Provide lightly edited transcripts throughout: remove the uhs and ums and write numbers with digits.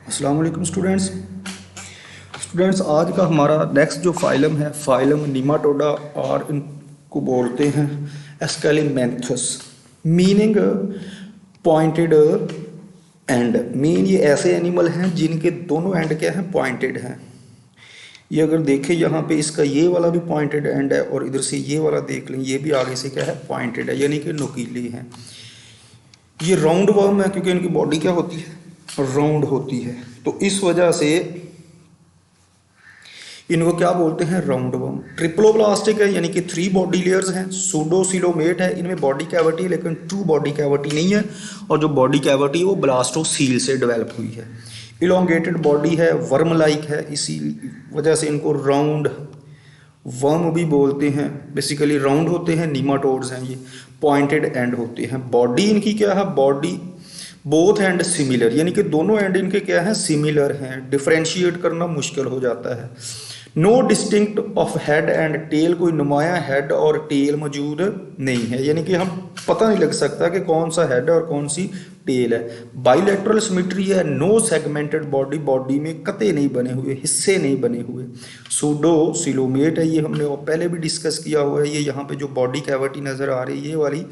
अस्सलाम वालेकुम स्टूडेंट्स आज का हमारा नेक्स्ट जो फाइलम है फाइलम नीमाटोडा और इनको बोलते हैं aschelminthes. Meaning pointed end. Mean ये ऐसे एनिमल हैं जिनके दोनों एंड क्या हैं, पॉइंटेड हैं। ये अगर देखें यहाँ पे इसका ये वाला भी पॉइंटेड एंड है और इधर से ये वाला देख लें, ये भी आगे से क्या है, पॉइंटेड है, यानी कि नुकीली है। ये राउंड वर्म है क्योंकि इनकी बॉडी क्या होती है, राउंड होती है, तो इस वजह से इनको क्या बोलते हैं, राउंड वर्म। ट्रिप्लोब्लास्टिक है यानी कि 3 बॉडी लेयर्स हैं। सूडोसिलोमेट है, इनमें बॉडी कैविटी है लेकिन 2 बॉडी कैविटी नहीं है, और जो बॉडी कैविटी है वो ब्लास्टोसील से डेवलप हुई है। इलोंगेटेड बॉडी है, वर्म लाइक है, इसी वजह से इनको राउंड वर्म भी बोलते हैं। बेसिकली राउंड होते हैं, नीमाटोड्स हैं ये, पॉइंटेड एंड होते हैं। बॉडी इनकी क्या है, बॉडी बोथ एंड सिमिलर, यानी कि दोनों एंड इनके क्या है, सिमिलर हैं। डिफरेंशिएट करना मुश्किल हो जाता है। No distinct of head and tail, कोई नुमाया हेड और टेल मौजूद नहीं है, यानी कि हम पता नहीं लग सकता कि कौन सा हेड है और कौन सी टेल है। बाइलेटरल सिमेट्री है, नो सेगमेंटेड बॉडी, बॉडी में कते नहीं बने हुए, हिस्से नहीं बने हुए। सूडोसिलोमेट है, ये हमने पहले भी डिस्कस किया हुआ है। ये यहाँ पे जो बॉडी कैविटी नज़र आ रही है ये वाली,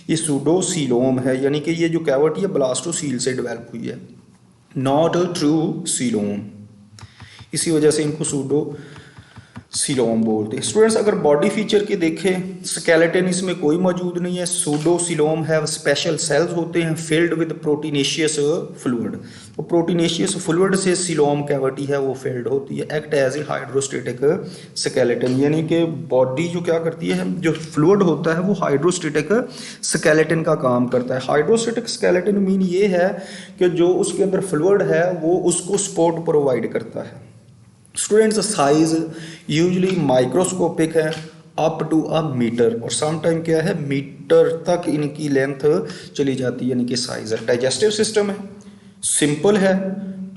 ये सूडोसिलोम है, यानी कि ये जो कैविटी है ब्लास्टोसील से डेवलप हुई है, नॉट ट्रू सिलोम। इसी वजह से इनको सूडो सिलोम बोलते हैं। स्टूडेंट्स अगर बॉडी फीचर के देखें, स्केलेटन इसमें कोई मौजूद नहीं है। Pseudo coelom have special cells होते हैं फिल्ड विद प्रोटीनेशियस फ्लूइड, वो प्रोटीनेशियस फ्लूइड से सिलोम कैविटी है वो फिल्ड होती है। Act as a hydrostatic skeleton, यानी कि बॉडी जो क्या करती है, जो फ्लूइड होता है वो हाइड्रोस्टेटिक स्केलेटन का काम करता है। हाइड्रोस्टेटिक स्केलेटन मीन ये है कि जो उसके अंदर फ्लूइड है वो उसको सपोर्ट प्रोवाइड करता है। स्टूडेंट्स साइज यूजली माइक्रोस्कोपिक है, अप टू अ मीटर, और समटाइम क्या है, मीटर तक इनकी लेंथ चली जाती है, यानी कि साइज है। डाइजेस्टिव सिस्टम है, सिंपल है,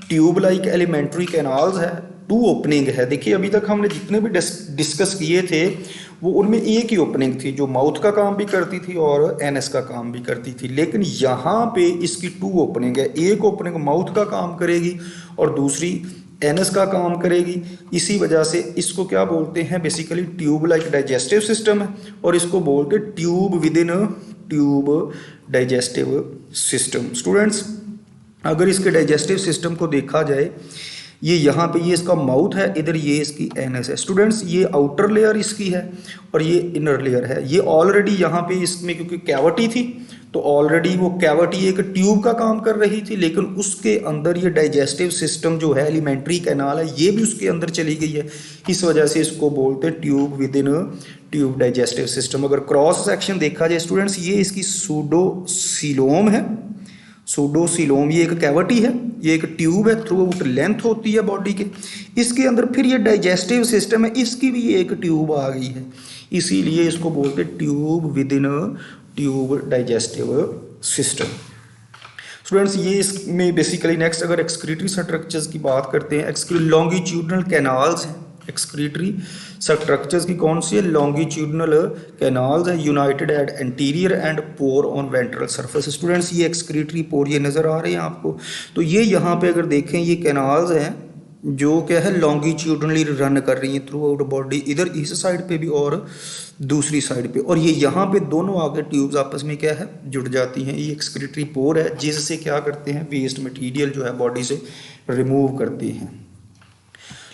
ट्यूब लाइक एलिमेंट्री कैनाल्स है, 2 ओपनिंग है। देखिए अभी तक हमने जितने भी डिस्कस किए थे वो उनमें एक ही ओपनिंग थी जो माउथ का काम भी करती थी और एनएस का काम भी करती थी, लेकिन यहाँ पे इसकी 2 ओपनिंग है। एक ओपनिंग माउथ का काम करेगी और दूसरी एनएस का काम करेगी। इसी वजह से इसको क्या बोलते हैं, basically tube like digestive system है, और इसको बोलते हैं tube within tube digestive system. Students अगर इसके डाइजेस्टिव सिस्टम को देखा जाए, ये यहाँ पे ये इसका माउथ है, इधर ये इसकी एनएस है। स्टूडेंट्स ये आउटर लेयर इसकी है और ये इनर लेयर है। ये ऑलरेडी यहाँ पे इसमें क्योंकि कैविटी थी तो ऑलरेडी वो कैविटी एक ट्यूब का काम कर रही थी, लेकिन उसके अंदर ये डाइजेस्टिव सिस्टम जो है, एलिमेंट्री कैनाल है, ये भी उसके अंदर चली गई है। इस वजह से इसको बोलते हैं tube within tube digestive system. अगर क्रॉस सेक्शन देखा जाए स्टूडेंट्स, ये इसकी सूडोसिलोम है। सूडोसिलोम ये एक कैविटी है, ये एक ट्यूब है, थ्रू आउट लेंथ होती है बॉडी के। इसके अंदर फिर ये डाइजेस्टिव सिस्टम है, इसकी भी एक ट्यूब आ गई है, इसीलिए इसको बोलते हैं tube within tube digestive system. Students ये इसमें बेसिकली नेक्स्ट अगर एक्सक्रीटरी स्ट्रक्चर्स की बात करते हैं, लॉन्गिट्यूडनल कैनाल्स हैं। एक्सक्रीटरी स्ट्रक्चर्स की कौन सी है, लॉन्गिट्यूडनल कैनाल्स है, united at anterior end pore on ventral surface. Students ये एक्सक्रीटरी पोर ये नज़र आ रहे हैं आपको, तो ये यहाँ पे अगर देखें ये कैनाल्स हैं जो क्या है, लॉन्गिट्यूडनली रन कर रही हैं थ्रू आउट बॉडी, इधर इस साइड पे भी और दूसरी साइड पे, और ये यहाँ पे दोनों आगे ट्यूब्स आपस में क्या है, जुड़ जाती हैं। ये एक्सक्रीटरी पोर है जिससे क्या करते हैं, वेस्ट मटेरियल जो है बॉडी से रिमूव करते हैं।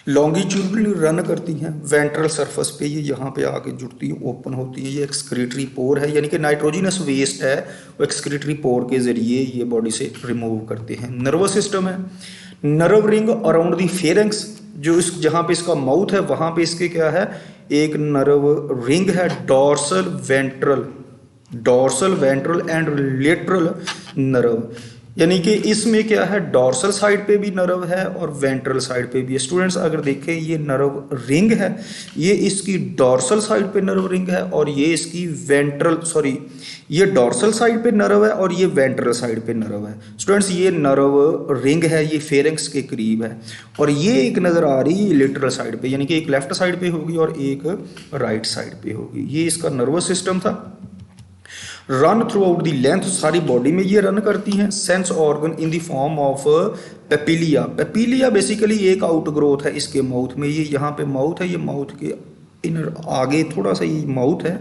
लॉन्गिट्यूडनली रन करती हैं वेंट्रल सरफेस पे, ये यहाँ पे आके जुड़ती है, ओपन होती है। ये एक्सक्रीटरी पोर है, यानी कि नाइट्रोजिनस वेस्ट है वो एक्सक्रीटरी पोर के जरिए ये बॉडी से रिमूव करते हैं। नर्वस सिस्टम है, nerve ring around the pharynx, जो इस जहाँ पे इसका माउथ है वहाँ पे इसके क्या है, एक नर्व रिंग है। Dorsal ventral and lateral nerve, यानी कि इसमें क्या है, डॉर्सल साइड पे भी नर्व है और वेंट्रल साइड पे भी है। स्टूडेंट्स अगर देखें ये नर्व रिंग है, ये इसकी डॉर्सल साइड पे नर्व रिंग है और ये इसकी ये डॉर्सल साइड पे नर्व है और ये वेंट्रल साइड पे नर्व है। स्टूडेंट्स ये नर्व रिंग है, ये फेरेंक्स के करीब है, और ये एक नज़र आ रही है लेटरल साइड पे, यानी कि एक लेफ्ट साइड पे होगी और एक राइट साइड पे होगी। ये इसका नर्वस सिस्टम था। Run throughout the length, सारी बॉडी में ये रन करती हैं। Sense organ in the form of papillae, papillae basically एक आउट ग्रोथ है इसके माउथ में, ये यहाँ पे माउथ है, ये माउथ के इनर आगे थोड़ा सा ये माउथ है,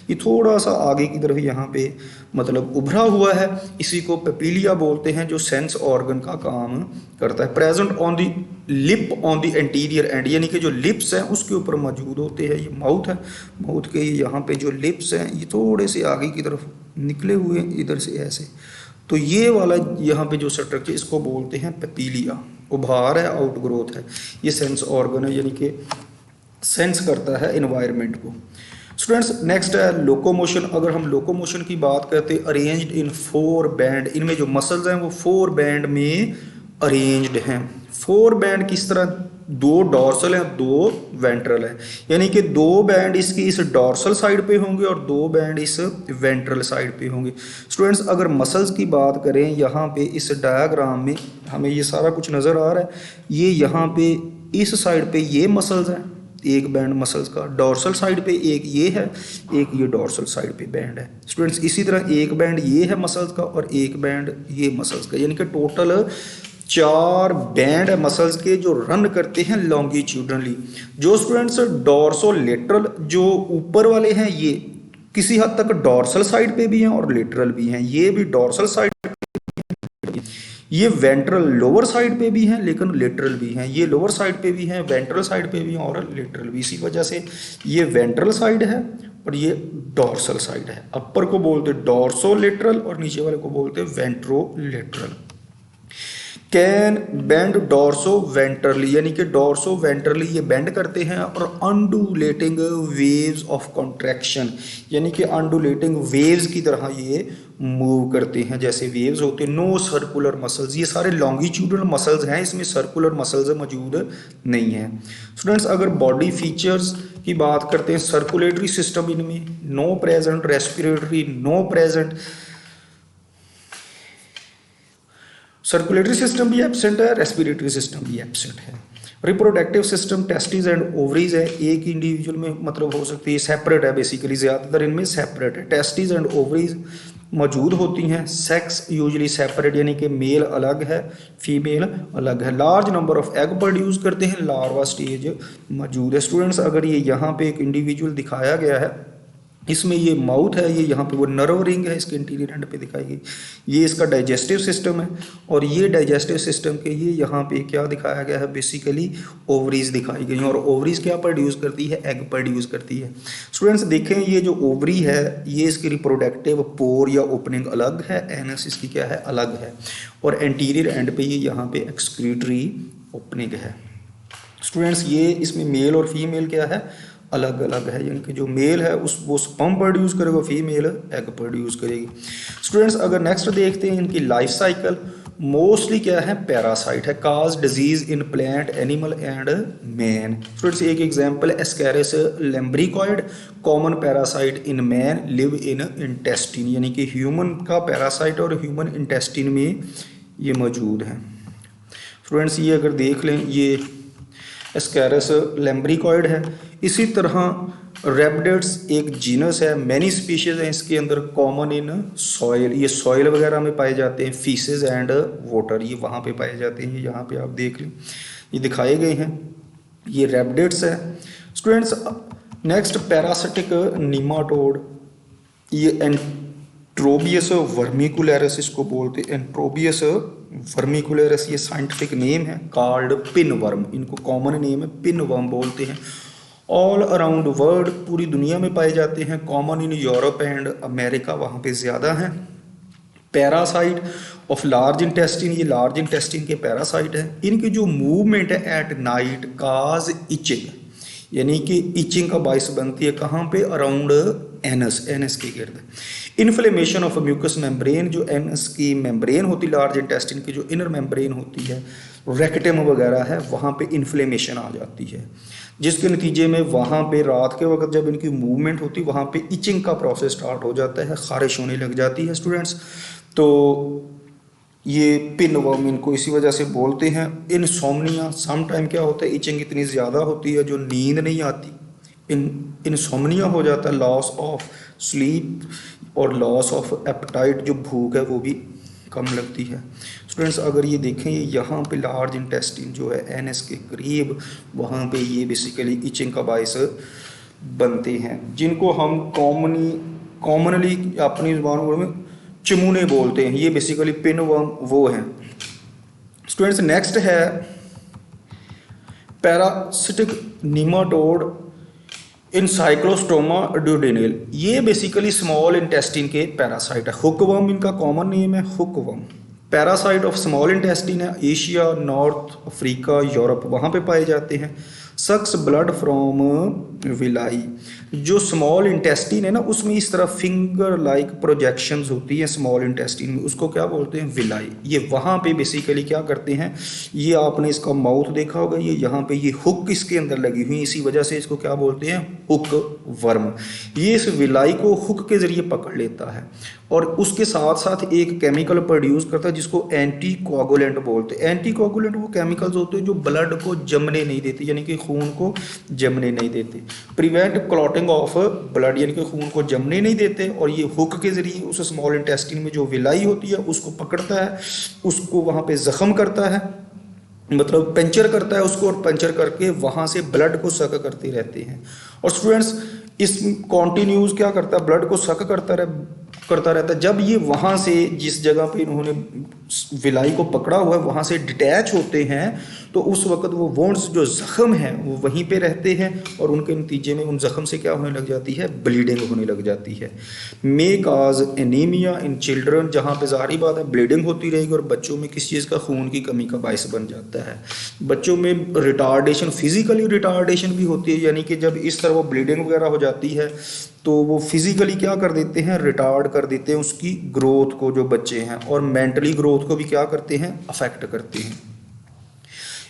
ये थोड़ा सा आगे की तरफ यहाँ पे मतलब उभरा हुआ है, इसी को पेपिलिया बोलते हैं, जो सेंस ऑर्गन का काम करता है। Present on the lip on the anterior and, यानी कि जो लिप्स हैं उसके ऊपर मौजूद होते हैं। ये माउथ है, माउथ के यहाँ पे जो लिप्स हैं ये थोड़े से आगे की तरफ निकले हुए हैं इधर से ऐसे, तो ये वाला यहाँ पे जो स्ट्रक्चर इसको बोलते हैं पेपिलिया, उभार है, आउट ग्रोथ है, ये सेंस ऑर्गन है, यानी कि सेंस करता है एनवायरनमेंट को। स्टूडेंट्स नेक्स्ट है लोकोमोशन। अगर हम लोकोमोशन की बात करते हैं, अरेंज्ड इन 4 बैंड, इनमें जो मसल्स हैं वो 4 बैंड में अरेंज्ड हैं। 4 बैंड किस तरह, 2 डॉर्सल हैं, 2 वेंट्रल है, यानी कि 2 बैंड इसकी इस डॉर्सल साइड पे होंगे और 2 बैंड इस वेंट्रल साइड पे होंगे। स्टूडेंट्स अगर मसल्स की बात करें, यहाँ पे इस डायग्राम में हमें ये सारा कुछ नज़र आ रहा है, ये यहाँ पे इस साइड पे ये मसल्स हैं, एक बैंड मसल्स का, डॉर्सल साइड पे एक ये है, एक ये डॉर्सल साइड पे बैंड है। स्टूडेंट्स इसी तरह एक बैंड ये है मसल्स का और एक बैंड ये मसल्स का, यानी कि टोटल 4 बैंड है मसल्स के जो रन करते हैं लॉन्गिट्यूडनली। जो स्टूडेंट्स डॉर्सोलेटरल जो ऊपर वाले हैं ये किसी हद तक डॉर्सल साइड पे भी हैं और लेटरल भी हैं, ये भी डॉर्सल साइड, ये वेंट्रल लोअर साइड पे भी हैं लेकिन लेटरल भी हैं, ये लोअर साइड पे भी हैं, वेंट्रल साइड पे भी हैं और लेटरल भी। इसी वजह से ये वेंट्रल साइड है और ये डॉर्सल साइड है। अपर को बोलते डॉर्सोलेटरल और नीचे वाले को बोलते ventrolateral. Can bend dorso ventrally, यानी कि डॉर्सो वेंट्रली ये बेंड करते हैं, और अंडुलेटिंग वेव्स ऑफ कॉन्ट्रैक्शन, यानी कि अंडुलेटिंग वेव्स की तरह ये मूव करते हैं जैसे वेव्स होते हैं। नो सर्कुलर मसल्स, ये सारे लॉन्गिट्यूडनल मसल्स हैं, इसमें सर्कुलर मसल्स मौजूद नहीं हैं। स्टूडेंट्स अगर बॉडी फीचर्स की बात करते हैं, सर्कुलेटरी सिस्टम इनमें no present, respiratory no present, circulatory system भी एब्सेंट है, रेस्पिरेटरी सिस्टम भी एब्सेंट है। Reproductive system testis and ovaries है, एक इंडिविजुअल में मतलब हो सकती है, सेपरेट है, बेसिकली ज़्यादातर इनमें सेपरेट है। टेस्टिस एंड ओवरीज मौजूद होती हैं। सेक्स यूजुअली सेपरेट, यानी कि मेल अलग है, फीमेल अलग है। Large number of egg produce करते हैं, लार्वा स्टेज मौजूद है। स्टूडेंट्स अगर ये यहाँ पे एक इंडिविजुअल दिखाया गया है, इसमें ये माउथ है, ये यहाँ पे वो नर्व रिंग है इसके इंटीरियर एंड पे दिखाई गई, ये इसका डाइजेस्टिव सिस्टम है, और ये डाइजेस्टिव सिस्टम के ये यहाँ पे क्या दिखाया गया है, बेसिकली ओवरीज दिखाई गई, और ओवरीज क्या प्रोड्यूस करती है, एग प्रोड्यूस करती है। स्टूडेंट्स देखें ये जो ओवरी है ये इसकी रिप्रोडक्टिव पोर या ओपनिंग अलग है, एनस इसकी क्या है, अलग है, और एंटीरियर एंड पे ये यहाँ पे एक्सक्रीटरी ओपनिंग है। स्टूडेंट्स ये इसमें मेल और फीमेल क्या है, अलग अलग है, यानी कि जो मेल है वो स्पर्म प्रोड्यूस करेगा, फीमेल एग प्रोड्यूस करेगी। स्टूडेंट्स अगर नेक्स्ट देखते हैं इनकी लाइफ साइकिल, मोस्टली क्या है, पैरासाइट है, cause disease in plant animal and man. Students एक एग्जांपल है ascaris lumbricoides, common parasite in man, live in intestine, यानी कि ह्यूमन का पैरासाइट और ह्यूमन इंटेस्टिन में ये मौजूद है। स्टूडेंट्स ये अगर देख लें ये एस्कैरिस लैम्ब्रिकॉइड है। इसी तरह रेबडेट्स एक जीनस है, मैनी स्पीशीज हैं इसके अंदर, कॉमन इन सॉइल, ये सॉइल वगैरह में पाए जाते हैं, फीसेस एंड वाटर ये वहाँ पे पाए जाते हैं, यहाँ पे आप देख लें ये दिखाए गए हैं, ये रेबडेट्स है। स्टूडेंट्स नेक्स्ट पैरासिटिक निमाटोड, ये एंट्रोबियस वर्मिकुलरिस इसको बोलते हैं, एंट्रोबियस वर्मिकुलरिस ये साइंटिफिक नेम है, कॉल्ड पिन वर्म, इनको कॉमन नेम है पिन वर्म बोलते हैं। ऑल अराउंड वर्ल्ड पूरी दुनिया में पाए जाते हैं, common in Europe and America वहाँ पे ज़्यादा हैं। पैरासाइट ऑफ लार्ज इंटेस्टिन, ये लार्ज इंटेस्टिन के पैरासाइट है। इनकी जो मूवमेंट है एट नाइट काज इचिंग, यानी कि इचिंग का बाइस बनती है कहाँ पे, अराउंड एनस, एनस के गिर्द। इन्फ्लेमेशन ऑफ म्यूकस मेम्ब्रेन, जो एनस की मेम्ब्रेन होती लार्ज इंटेस्टिन की जो इनर मेम्ब्रेन होती है, रेक्टम वगैरह है, वहाँ पे इन्फ्लेमेशन आ जाती है, जिसके नतीजे में वहाँ पे रात के वक्त जब इनकी मूवमेंट होती है वहाँ पे इचिंग का प्रोसेस स्टार्ट हो जाता है, खारिश होने लग जाती है। स्टूडेंट्स तो ये पिन वर्म इनको इसी वजह से बोलते हैं। इनसोम्निया, सम टाइम क्या होता है इचिंग इतनी ज़्यादा होती है जो नींद नहीं आती, इनसोम्निया हो जाता है, लॉस ऑफ स्लीप, और लॉस ऑफ एपेटाइट, जो भूख है वो भी कम लगती है। स्टूडेंट्स अगर ये देखें यहाँ पे लार्ज इंटेस्टिन जो है एनएस के करीब, वहाँ पे ये बेसिकली इचिंग का बायस बनते हैं, जिनको हम कॉमनली अपनी जुबान में चिमूने बोलते हैं। ये बेसिकली पिन वर्म वो हैं। स्टूडेंट्स नेक्स्ट है पैरासिटिक निमाटोड इनसाइक्लोस्टोमा ड्यूडेनल। ये बेसिकली स्मॉल इंटेस्टिन के पैरासाइट है। हुकवर्म इनका कॉमन नेम है, hookworm. Parasite of small intestine है, एशिया, नॉर्थ अफ्रीका, यूरोप, वहाँ पे पाए जाते हैं। सक्स ब्लड फ्रॉम विलाई। जो स्मॉल इंटेस्टिन है ना, उसमें इस तरह फिंगर लाइक प्रोजेक्शंस होती हैं स्मॉल इंटेस्टिन में, उसको क्या बोलते हैं, विलाई। ये वहाँ पे बेसिकली क्या करते हैं, ये आपने इसका माउथ देखा होगा, ये यहाँ पे ये हुक इसके अंदर लगी हुई, इसी वजह से इसको क्या बोलते हैं, हुक वर्म। ये इस विलाई को हुक के जरिए पकड़ लेता है और उसके साथ साथ एक केमिकल प्रोड्यूस करता है जिसको एंटी कोआगुलेंट बोलते हैं। एंटी कोआगुलेंट वो केमिकल्स होते हैं जो ब्लड को जमने नहीं देते, यानी कि खून को जमने नहीं देते। प्रिवेंट क्लॉटिंग ऑफ ब्लड, यानी कि खून को जमने नहीं देते। और ये हुक के जरिए उस स्मॉल इंटेस्टिन में जो विलाई होती है उसको पकड़ता है, उसको वहाँ पे जख्म करता है, मतलब पंचर करता है उसको, और पंचर करके वहाँ से ब्लड को सक करते रहते हैं। और स्टूडेंट्स इस कॉन्टिन्यूस क्या करता है, ब्लड को सक करता रहता है। जब ये वहाँ से जिस जगह पे इन्होंने विलाई को पकड़ा हुआ है वहाँ से डिटैच होते हैं, तो उस वक्त वो वोंड्स जो ज़ख़म हैं वो वहीं पे रहते हैं और उनके नतीजे में उन ज़ख़म से क्या होने लग जाती है, ब्लीडिंग होने लग जाती है। मे काज एनीमिया इन चिल्ड्रन, जहाँ पे ज़ाहिर बात है ब्लीडिंग होती रहेगी और बच्चों में किस चीज़ का, खून की कमी का बायस बन जाता है। बच्चों में रिटार्डेशन, फिजिकली रिटार्डेशन भी होती है, यानी कि जब इस तरह वो ब्लीडिंग वगैरह हो जाती है तो वो फिजिकली क्या कर देते हैं, रिटार्ड कर देते हैं उसकी ग्रोथ को जो बच्चे हैं, और मेंटली ग्रोथ को भी क्या करते हैं, अफेक्ट करते हैं।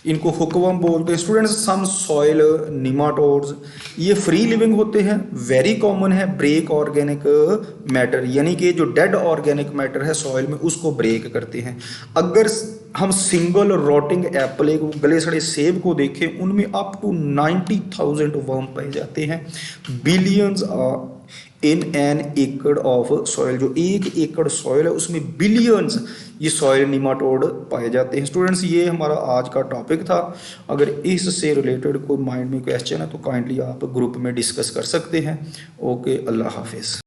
इनको हुकवर्म बोलते हैं। स्टूडेंट्स सम सॉइल निमाटोड्स, ये फ्री लिविंग होते हैं, वेरी कॉमन है, ब्रेक ऑर्गेनिक मैटर, यानी कि जो डेड ऑर्गेनिक मैटर है सॉइल में उसको ब्रेक करते हैं। अगर हम सिंगल रोटिंग एप्पल, एक गले सड़े सेब को देखें, उनमें अप टू 90,000 वर्म पाए जाते हैं। बिलियंस इन एन एकड़ ऑफ सॉइल, जो 1 एकड़ सॉइल है उसमें बिलियंस ये सॉइल निमाटोड पाए जाते हैं। स्टूडेंट्स ये हमारा आज का टॉपिक था। अगर इससे रिलेटेड कोई माइंड में क्वेश्चन है तो काइंडली आप ग्रुप में डिस्कस कर सकते हैं। ओके, अल्लाह हाफिज़।